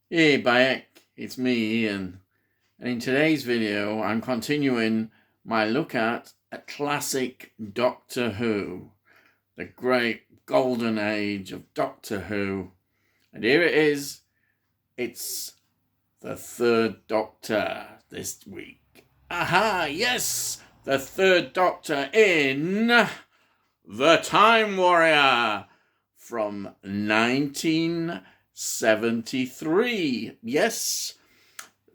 Hey Bayek, it's me Ian, and in today's video I'm continuing my look at a classic Doctor Who, the great golden age of Doctor Who, and here it is, it's the Third Doctor this week. Aha, yes, the Third Doctor in The Time Warrior from 1973. Yes,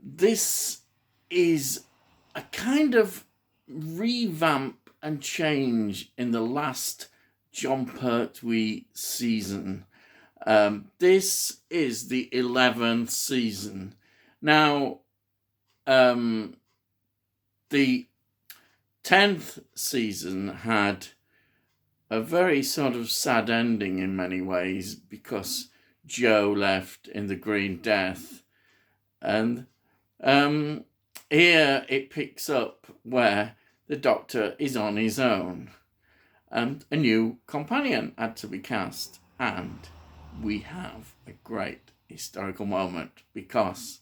this is a kind of revamp and change in the last Jon Pertwee season. This is the 11th season. Now, the 10th season had a very sort of sad ending in many ways because Jo left in the Green Death. And here it picks up where the Doctor is on his own and a new companion had to be cast. And we have a great historical moment because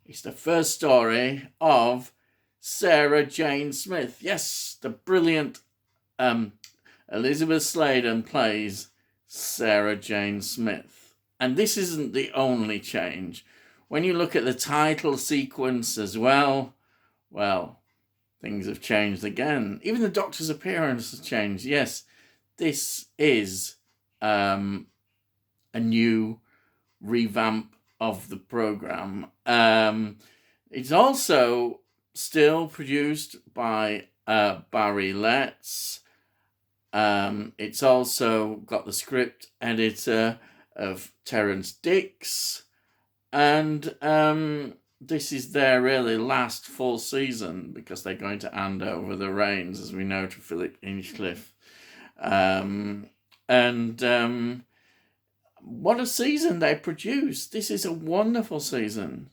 it's the first story of Sarah Jane Smith. Yes, the brilliant Elizabeth Sladen plays Sarah Jane Smith. And this isn't the only change. When you look at the title sequence as well, things have changed again. Even the Doctor's appearance has changed. Yes, this is a new revamp of the programme. It's also still produced by Barry Letts. It's also got the script editor of Terrance Dicks. And this is their really last full season because they're going to hand over the reins, as we know, to Philip Hinchcliffe. What a season they produced. This is a wonderful season.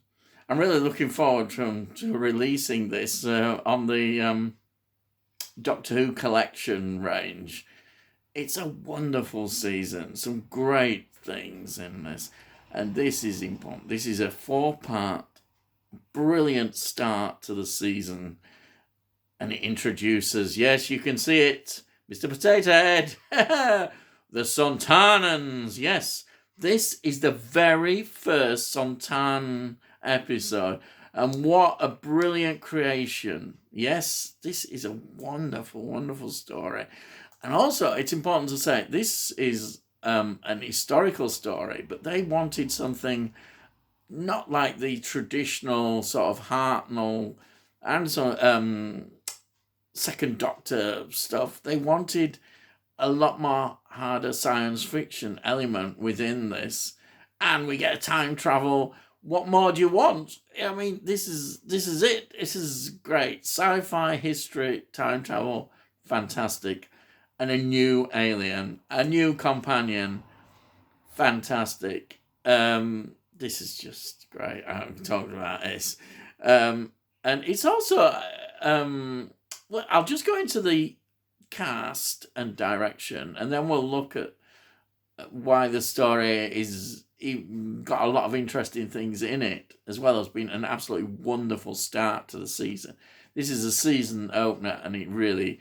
I'm really looking forward to releasing this on the Doctor Who collection range. It's a wonderful season. Some great things in this. And this is important. This is a 4-part, brilliant start to the season. And it introduces, yes, you can see it, Mr. Potato Head, the Sontanans. Yes, this is the very first Sontanan episode. And what a brilliant creation. Yes, this is a wonderful, wonderful story. And also, it's important to say, this is an historical story, but they wanted something not like the traditional sort of Hartnell and Second Doctor stuff. They wanted a lot more harder science fiction element within this, and we get a time travel. What more do you want? I mean, this is it. This is great. Sci-fi, history, time travel, fantastic. And a new alien, a new companion, fantastic. This is just great. I'm talking about this. And it's also, I'll just go into the cast and direction, and then we'll look at why the story is got a lot of interesting things in it, as well as being an absolutely wonderful start to the season. This is a season opener, and it really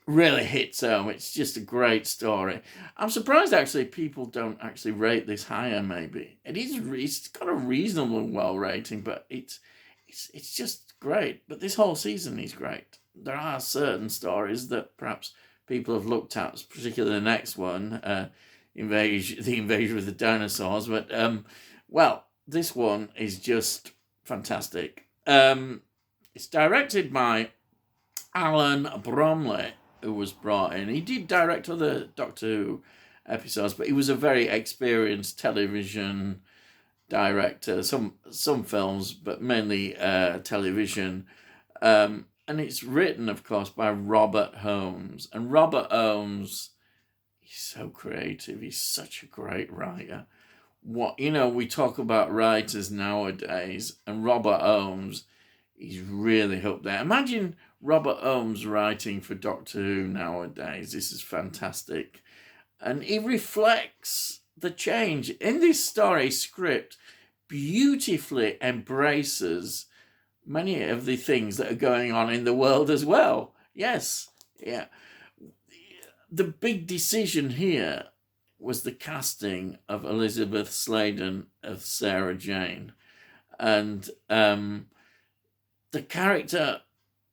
hits home. It's just a great story. I'm surprised actually people don't actually rate this higher. Maybe it's got a reasonable well rating, but it's just great. But this whole season is great. There are certain stories that perhaps people have looked at, particularly the next one, the invasion of the dinosaurs. But this one is just fantastic. It's directed by Alan Bromley, who was brought in. He did direct other Doctor Who episodes, but he was a very experienced television director. Some films, but mainly television. And it's written, of course, by Robert Holmes. And Robert Holmes, he's so creative. He's such a great writer. We talk about writers nowadays, and Robert Holmes, he's really up there. Imagine Robert Holmes writing for Doctor Who nowadays. This is fantastic. And he reflects the change. In this story script, beautifully embraces many of the things that are going on in the world as well. Yes, yeah. The big decision here was the casting of Elizabeth Sladen of Sarah Jane. And the character,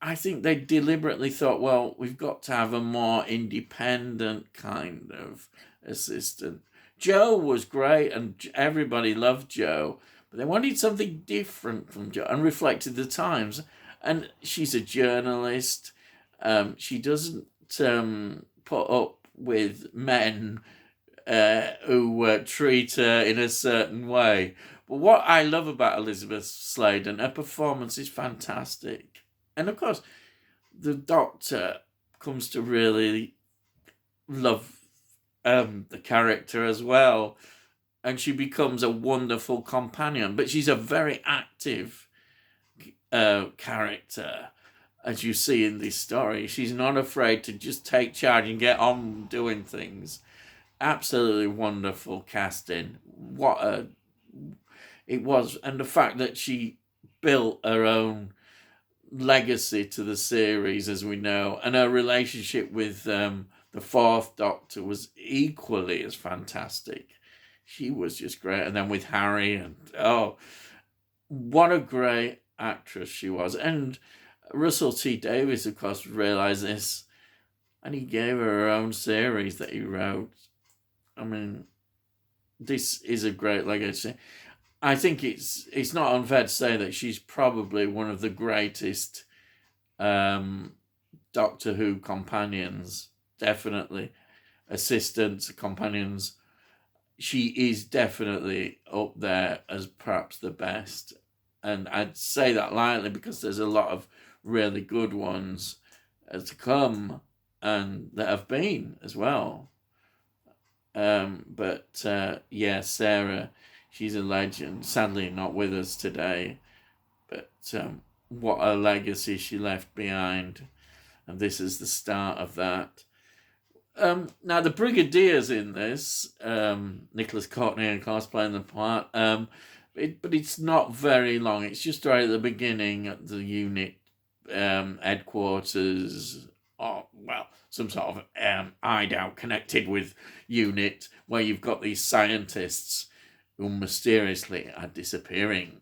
I think they deliberately thought, well, we've got to have a more independent kind of assistant. Jo was great and everybody loved Jo, but they wanted something different from Jo and reflected the times. And she's a journalist. She doesn't put up with men who treat her in a certain way. But what I love about Elizabeth Sladen, her performance is fantastic. And of course, the Doctor comes to really love the character as well. And she becomes a wonderful companion. But she's a very active character, as you see in this story. She's not afraid to just take charge and get on doing things. Absolutely wonderful casting. It was, and the fact that she built her own legacy to the series, as we know, and her relationship with the Fourth Doctor was equally as fantastic. She was just great, and then with Harry, and what a great actress she was. And Russell T Davies, of course, realised this, and he gave her own series that he wrote. I mean, this is a great legacy. I think it's not unfair to say that she's probably one of the greatest Doctor Who companions, definitely. Assistants, companions. She is definitely up there as perhaps the best. And I'd say that lightly because there's a lot of really good ones to come and that have been as well. Yeah, Sarah, she's a legend. Sadly, not with us today, but what a legacy she left behind, and this is the start of that. Now the Brigadier's in this. Nicholas Courtney, of course, playing the part. But it's not very long. It's just right at the beginning at the unit headquarters. Some sort of hideout connected with unit where you've got these scientists who mysteriously are disappearing.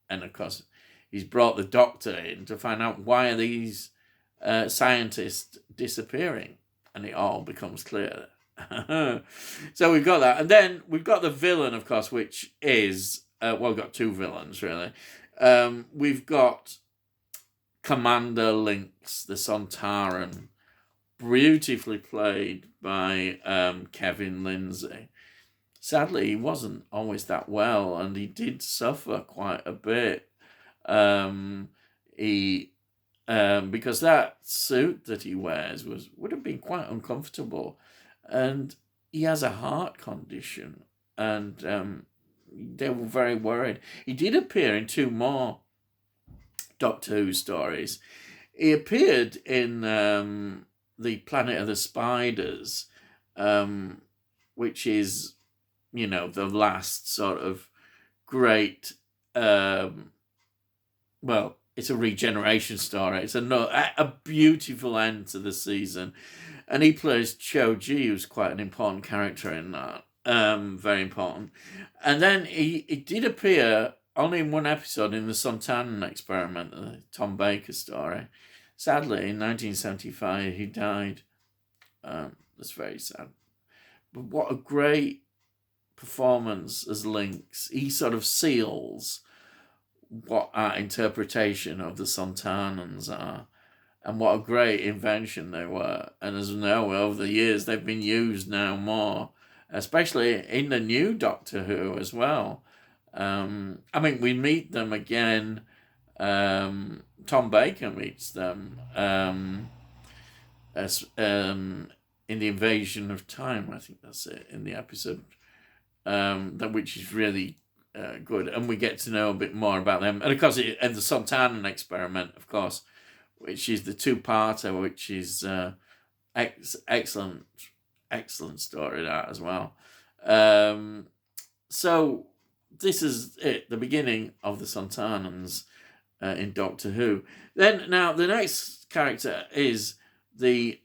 And of course, he's brought the Doctor in to find out why are these scientists disappearing. And it all becomes clear. So we've got that. And then we've got the villain, of course, which is, we've got two villains, really. We've got Commander Lynx, the Sontaran, beautifully played by Kevin Lindsay. Sadly, he wasn't always that well, and he did suffer quite a bit. Because that suit that he wears would have been quite uncomfortable, and he has a heart condition, and they were very worried. He did appear in two more Doctor Who stories. He appeared in the Planet of the Spiders, which is, the last sort of great, it's a regeneration story. It's a beautiful end to the season. And he plays Cho-Ji, who's quite an important character in that. Very important. And then he did appear only in one episode in the Sontaran Experiment, the Tom Baker story. Sadly, in 1975, he died. That's very sad. But what a great performance as Lynx. He sort of seals what our interpretation of the Sontarans are, and what a great invention they were. And as we know, over the years, they've been used now more, especially in the new Doctor Who as well. We meet them again. Tom Baker meets them as in the Invasion of Time. I think that's it in the episode, which is really good, and we get to know a bit more about them. And of course, and the Sontaran Experiment, of course, which is the two-parter, which is excellent story that as well. So this is it, the beginning of the Sontarans in Doctor Who. Then now the next character is the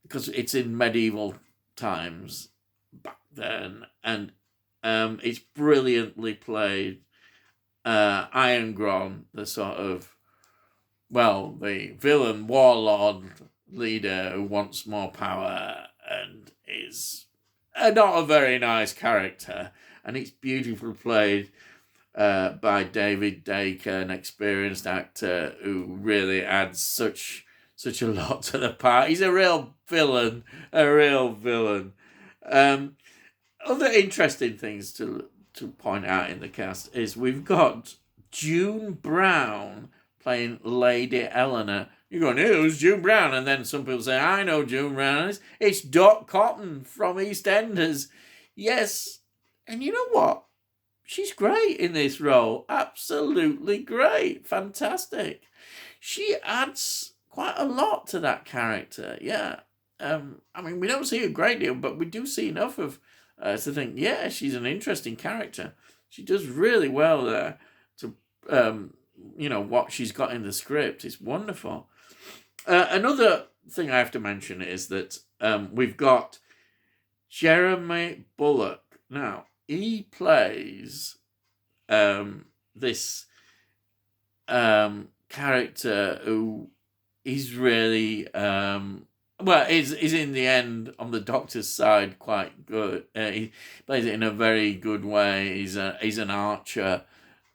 because it's in medieval times back then, and it's brilliantly played. Iron Gron, the sort of, well, the villain warlord leader who wants more power and is not a very nice character, and it's beautifully played by David Dacre, an experienced actor who really adds such a lot to the part. He's a real villain, Other interesting things to point out in the cast is we've got June Brown playing Lady Eleanor. You're going, who's June Brown? And then some people say, I know June Brown. It's Dot Cotton from EastEnders. Yes, and you know what? She's great in this role. Absolutely great. Fantastic. She adds quite a lot to that character. Yeah. I mean, we don't see a great deal, but we do see enough of to think, yeah, she's an interesting character. She does really well there to, what she's got in the script. It's wonderful. Another thing I have to mention is that we've got Jeremy Bulloch. Now, he plays this character who is really is in the end on the Doctor's side quite good. He plays it in a very good way. He's an archer.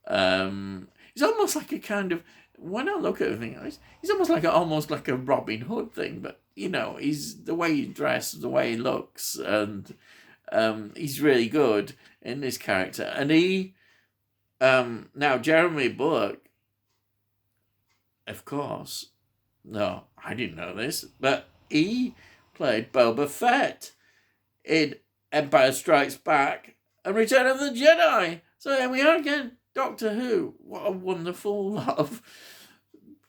He's almost like a kind of, when I look at him, he's almost like a Robin Hood thing. But he's the way he dresses, the way he looks, and he's really good in this character. And he now Jeremy Bulloch, of course. No, I didn't know this, but he played Boba Fett in Empire Strikes Back and Return of the Jedi. So here we are again, Doctor Who. What a wonderful lot of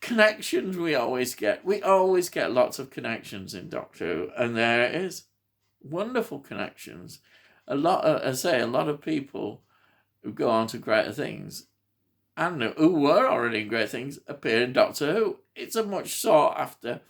connections we always get. We always get lots of connections in Doctor Who, and there it is. Wonderful connections. A lot of people who go on to greater things and who were already in great things appear in Doctor Who. It's a much sought after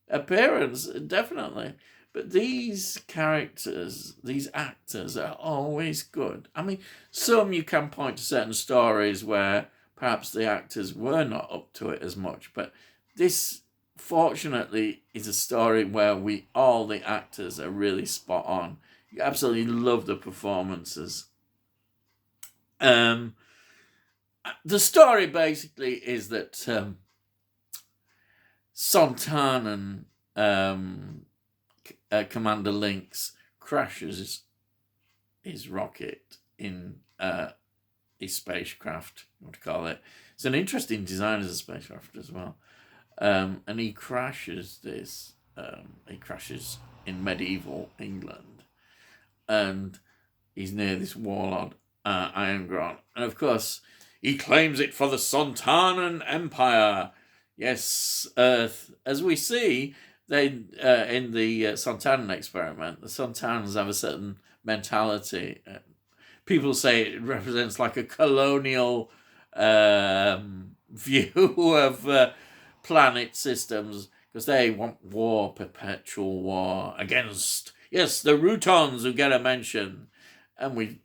appearance, definitely. But these characters, these actors are always good. I mean, some you can point to certain stories where perhaps the actors were not up to it as much, but this, fortunately, is a story where all the actors are really spot on. You absolutely love the performances. The story basically is that Sontaran Commander Lynx crashes his rocket in his spacecraft, what to call it. It's an interesting design as a spacecraft as well. And he crashes this. He crashes in medieval England, and he's near this warlord, Iron Gron, and of course he claims it for the Sontaran Empire. Yes, as we see, they in the Sontaran experiment, the Sontarans have a certain mentality. People say it represents like a colonial view of planet systems, because they want war, perpetual war against, yes, the Routons who get a mention. And we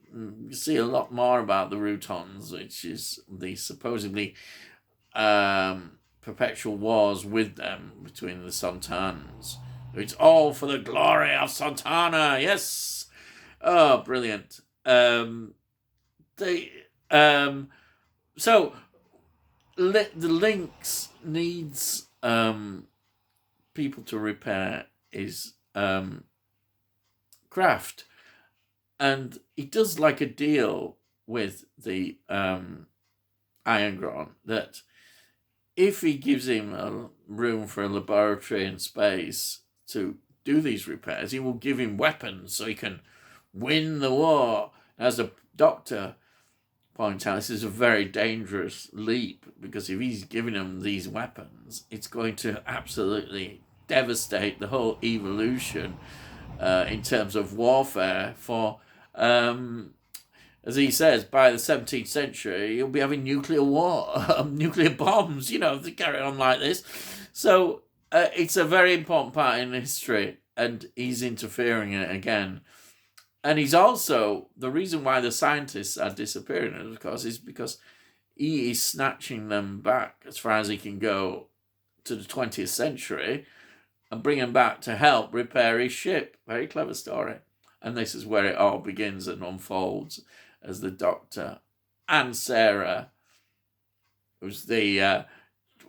see a lot more about the Routons, which is the supposedly perpetual wars with them between the Sontarans. It's all for the glory of Sontana. Yes. Oh, brilliant. So the Lynx needs people to repair his craft, and he does like a deal with the Iron Gron that if he gives him a room for a laboratory in space to do these repairs, he will give him weapons so he can win the war. As the Doctor points out, this is a very dangerous leap, because if he's giving him these weapons, it's going to absolutely devastate the whole evolution in terms of warfare for as he says, by the 17th century, you'll be having nuclear war, nuclear bombs, to carry on like this. So it's a very important part in history, and he's interfering in it again. And he's also, the reason why the scientists are disappearing, of course, is because he is snatching them back as far as he can go to the 20th century and bring them back to help repair his ship. Very clever story. And this is where it all begins and unfolds, as the Doctor and Sarah, who's the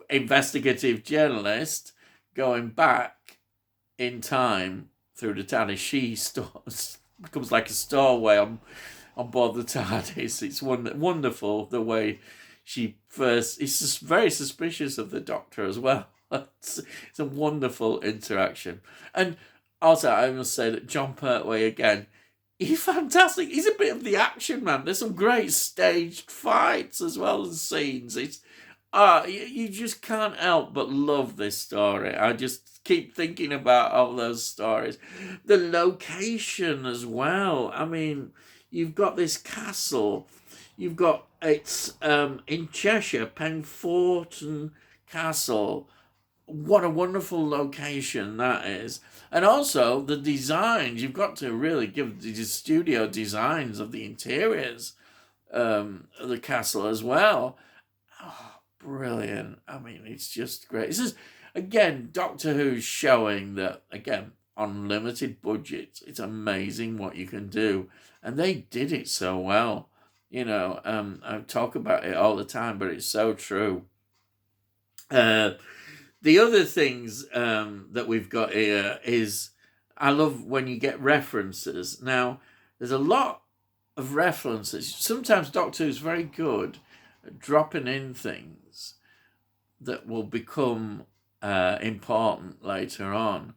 investigative journalist, going back in time through the TARDIS. She becomes like a stowaway on board the TARDIS. It's wonderful the way she first is very suspicious of the Doctor as well. It's a wonderful interaction. And also, I must say that Jon Pertwee, again, he's fantastic. He's a bit of the action man. There's some great staged fights as well as scenes. It's you just can't help but love this story. I just keep thinking about all those stories. The location as well. I mean, you've got this castle. It's in Cheshire, Penforton Castle. What a wonderful location that is. And also the designs. You've got to really give the studio designs of the interiors of the castle as well. Oh, brilliant. I mean, it's just great. This is, again, Doctor Who's showing that, again, on limited budgets, it's amazing what you can do. And they did it so well. I talk about it all the time, but it's so true. The other things that we've got here is, I love when you get references. Now, there's a lot of references. Sometimes Doctor Who's very good at dropping in things that will become important later on.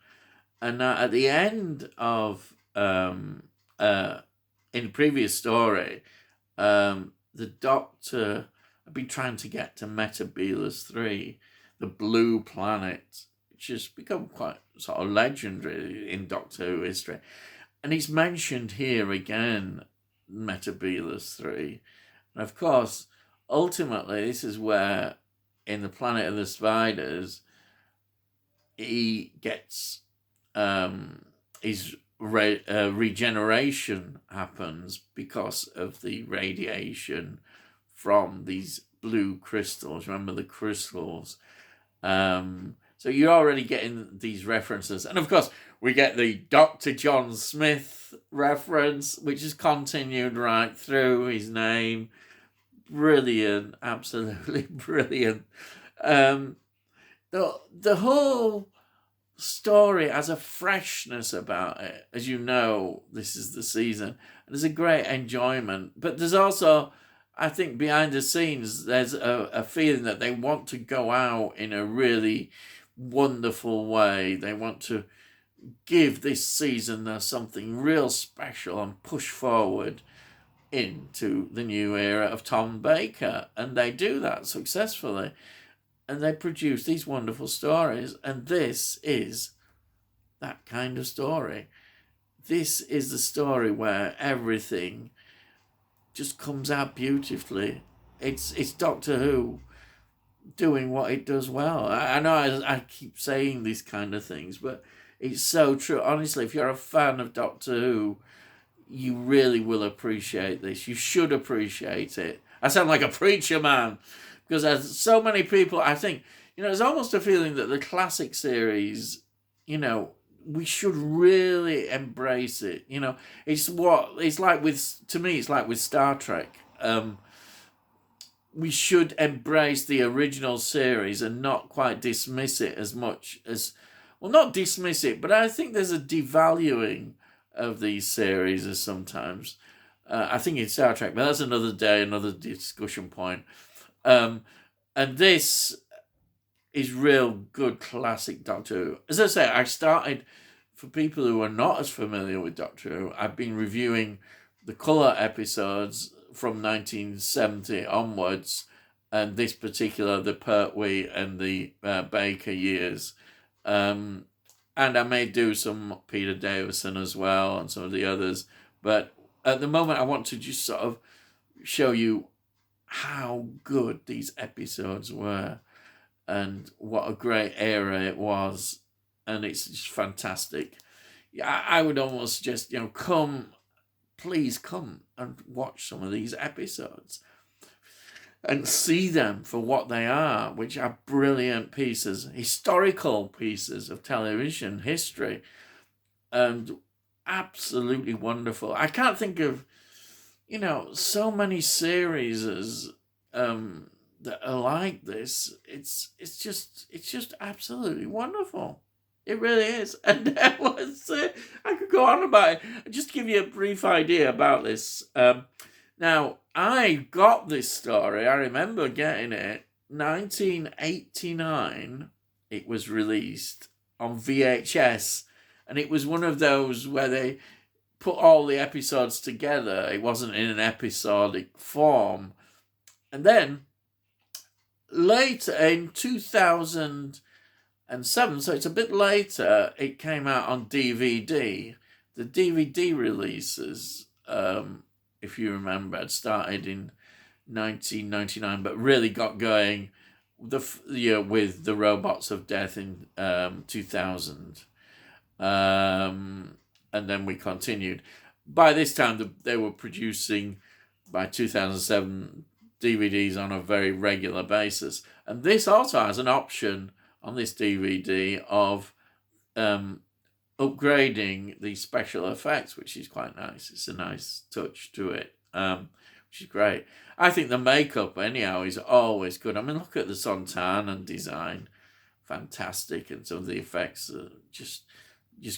And at the end of, in the previous story, the Doctor had been trying to get to Metebelis 3, the blue planet, which has become quite sort of legendary in Doctor Who history. And he's mentioned here again, Metebelis 3. And of course, ultimately, this is where, in the Planet of the Spiders, he gets his regeneration happens because of the radiation from these blue crystals. Remember the crystals? So you're already getting these references. And of course, we get the Dr. John Smith reference, which is continued right through his name. Brilliant. Absolutely brilliant. The whole story has a freshness about it. As you know, this is the season. And there's a great enjoyment. But there's also, I think, behind the scenes, there's a feeling that they want to go out in a really wonderful way. They want to give this season something real special and push forward into the new era of Tom Baker. And they do that successfully. And they produce these wonderful stories. And this is that kind of story. This is the story where everything just comes out beautifully. It's Doctor Who doing what it does well. I know I keep saying these kind of things, but it's so true. Honestly, if you're a fan of Doctor Who, you really will appreciate this. You should appreciate it. I sound like a preacher man, because there's so many people, I think, there's almost a feeling that the classic series, we should really embrace it. It's like with Star Trek. We should embrace the original series and not quite dismiss it as much as, well, not dismiss it, but I think there's a devaluing of these series as sometimes. I think in Star Trek, but that's another day, another discussion point. And this is real good classic Doctor Who. As I say, I started, for people who are not as familiar with Doctor Who, I've been reviewing the colour episodes from 1970 onwards, and this particular, the Pertwee and the Baker years. And I may do some Peter Davison as well and some of the others, but at the moment, I want to just sort of show you how good these episodes were and what a great era it was. And it's just fantastic. Yeah, I would almost just, please come and watch some of these episodes and see them for what they are, which are brilliant pieces, historical pieces of television history, and absolutely wonderful. I can't think of, so many series that are like this. It's just absolutely wonderful. It really is. And that was, I could go on about it. Just to give you a brief idea about this. Now, I got this story. I remember getting it. 1989, it was released on VHS. And it was one of those where they put all the episodes together. It wasn't in an episodic form. And then, later in 2007, so it's a bit later, it came out on DVD. The DVD releases, if you remember, had started in 1999, but really got going with the Robots of Death in 2000. And then we continued. By this time, they were producing, by 2007, DVDs on a very regular basis. And this also has an option on this DVD of upgrading the special effects, which is quite nice. It's a nice touch to it, which is great. I think the makeup, anyhow, is always good. I mean, look at the Sontaran design. Fantastic. And some of the effects are just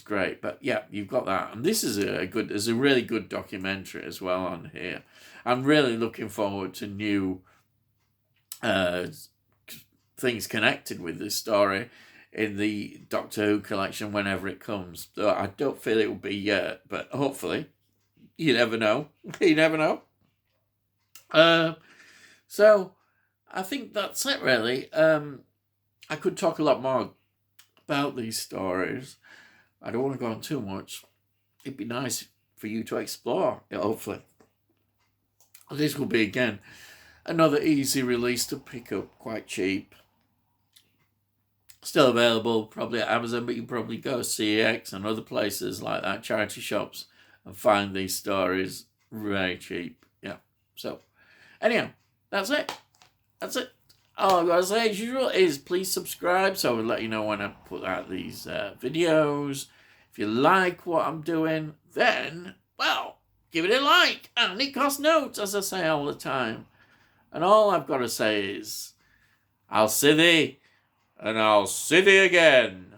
great. But yeah, you've got that. And this is there's a really good documentary as well on here. I'm really looking forward to new things connected with this story in the Doctor Who collection whenever it comes. Though I don't feel it will be yet, but hopefully. You never know. You never know. So I think that's it, really. I could talk a lot more about these stories. I don't want to go on too much. It'd be nice for you to explore, hopefully. This will be, again, another easy release to pick up, quite cheap. Still available, probably at Amazon, but you can probably go CX and other places like that, charity shops, and find these stories very cheap. Yeah. So, anyhow, that's it. That's it. All I've got to say, as usual, is please subscribe so I'll let you know when I put out these videos. If you like what I'm doing, then, well, give it a like. And it costs notes, as I say all the time. And all I've got to say is, I'll see thee, and I'll see thee again.